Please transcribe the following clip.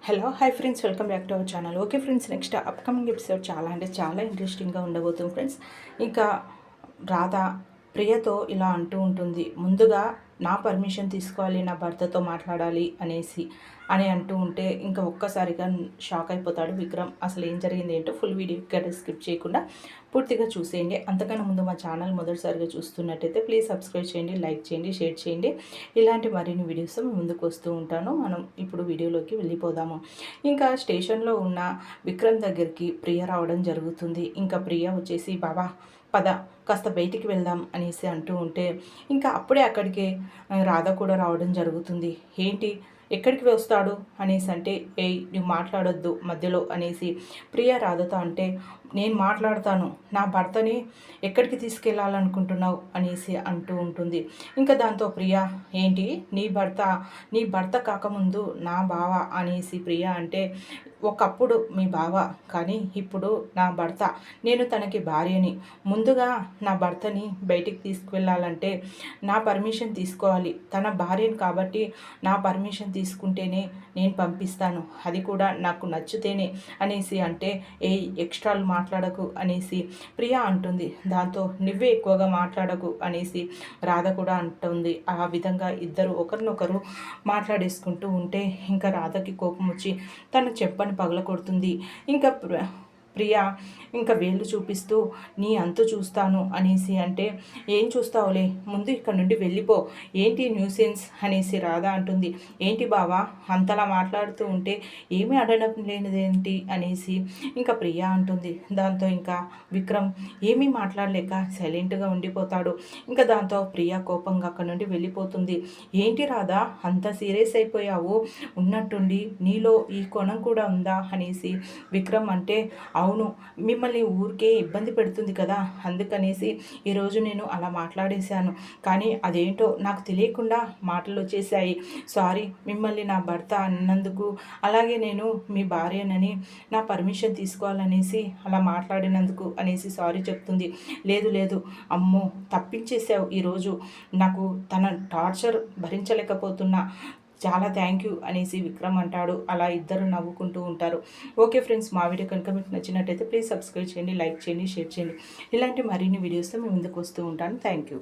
Hello hi friends, welcome back to our channel. Okay friends, next upcoming episode చాలా ఇంట్రెస్టింగ్గా ఉండబోతుంది friends. ఇంకా రాధ ప్రియతో ఇలా అంటూ ఉంటుంది, ముందుగా నా పర్మిషన్ తీసుకోవాలి, నా భర్తతో మాట్లాడాలి అని అంటూ ఉంటే ఇంకా ఒక్కసారిగా షాక్ అయిపోతాడు విక్రమ్. అసలు ఏం జరిగింది ఏంటో ఫుల్ వీడియో ఇక్కడ స్కిప్ చేయకుండా పూర్తిగా చూసేయండి. అంతకన్నా ముందు మా ఛానల్ మొదటిసారిగా చూస్తున్నట్టయితే ప్లీజ్ సబ్స్క్రైబ్ చేయండి, లైక్ చేయండి, షేర్ చేయండి. ఇలాంటి మరిన్ని వీడియోస్ ముందుకు వస్తూ ఉంటాను. మనం ఇప్పుడు వీడియోలోకి వెళ్ళిపోదాము. ఇంకా స్టేషన్లో ఉన్న విక్రమ్ దగ్గరికి ప్రియ రావడం జరుగుతుంది. ఇంకా ప్రియ వచ్చేసి, బాబా పద కాస్త బయటికి వెళ్దాం అంటూ ఉంటే ఇంకా అప్పుడే అక్కడికి రాధ కూడా రావడం జరుగుతుంది. ఏంటి ఎక్కడికి వస్తాడు అంటే, నువ్వు మాట్లాడొద్దు మధ్యలో ప్రియ రాధతో అంటే, నేను మాట్లాడతాను, నా భర్తని ఎక్కడికి తీసుకెళ్ళాలనుకుంటున్నావు అంటూ ఉంటుంది. ఇంకా దాంతో ప్రియ, ఏంటి నీ భర్త కాకముందు నా బావ ప్రియ అంటే, ఒకప్పుడు మీ బావ, కానీ ఇప్పుడు నా భర్త, నేను తనకి భార్యని. ముందుగా నా భర్తని బయటికి తీసుకువెళ్ళాలంటే నా పర్మిషన్ తీసుకోవాలి. తన భార్యని కాబట్టి నా పర్మిషన్ తీసుకుంటేనే నేను పంపిస్తాను, అది కూడా నాకు నచ్చితేనే అంటే, ఎక్స్ట్రాలు మాట్లాడకు ప్రియ అంటుంది. దాంతో నువ్వే ఎక్కువగా మాట్లాడకు రాధ కూడా అంటుంది. ఆ విధంగా ఇద్దరు ఒకరినొకరు మాట్లాడేసుకుంటూ ఉంటే ఇంకా రాధకి కోపం వచ్చి తన చెప్పని పగలకొడుతుంది. ఇంకా ప్రియ ఇంకా వేళ్ళు చూపిస్తూ, నీ అంతు చూస్తాను అంటే, ఏం చూస్తావులే, ముందు ఇక్కడ నుండి వెళ్ళిపో, ఏంటి న్యూసెన్స్ రాధ అంటుంది. ఏంటి బావా అంతలా మాట్లాడుతూ ఉంటే ఏమీ అడగడం లేనిదేంటి ఇంకా ప్రియ అంటుంది. దాంతో ఇంకా విక్రమ్ ఏమీ మాట్లాడలేక సైలెంట్గా ఉండిపోతాడు. ఇంకా దాంతో ప్రియ కోపంగా అక్కడ నుండి వెళ్ళిపోతుంది. ఏంటి రాధా అంత సీరియస్ అయిపోయావు, ఉన్నట్టుండి నీలో ఈ కోణం కూడా ఉందా విక్రమ్ అంటే, అవును, మిమ్మల్ని ఊరికే ఇబ్బంది పెడుతుంది కదా, ఈరోజు నేను అలా మాట్లాడేశాను, కానీ అదేంటో నాకు తెలియకుండా మాటలు వచ్చేసాయి. సారీ, మిమ్మల్ని నా భర్త అన్నందుకు, అలాగే నేను మీ భార్యనని నా పర్మిషన్ తీసుకోవాలనేసి అలా మాట్లాడినందుకు సారీ చెప్తుంది. లేదు అమ్మో తప్పించేసావు, ఈరోజు నాకు తన టార్చర్ భరించలేకపోతున్నా, చాలా థ్యాంక్ యూ విక్రమ్ అంటాడు. అలా ఇద్దరు నవ్వుకుంటూ ఉంటారు. ఓకే ఫ్రెండ్స్, మా వీడియో కనుక మీకు నచ్చినట్టయితే ప్లీజ్ సబ్స్క్రైబ్ చేయండి, లైక్ చేయండి, షేర్ చేయండి. ఇలాంటి మరిన్ని వీడియోస్తో మేము ముందుకు వస్తూ ఉంటాను. Thank you.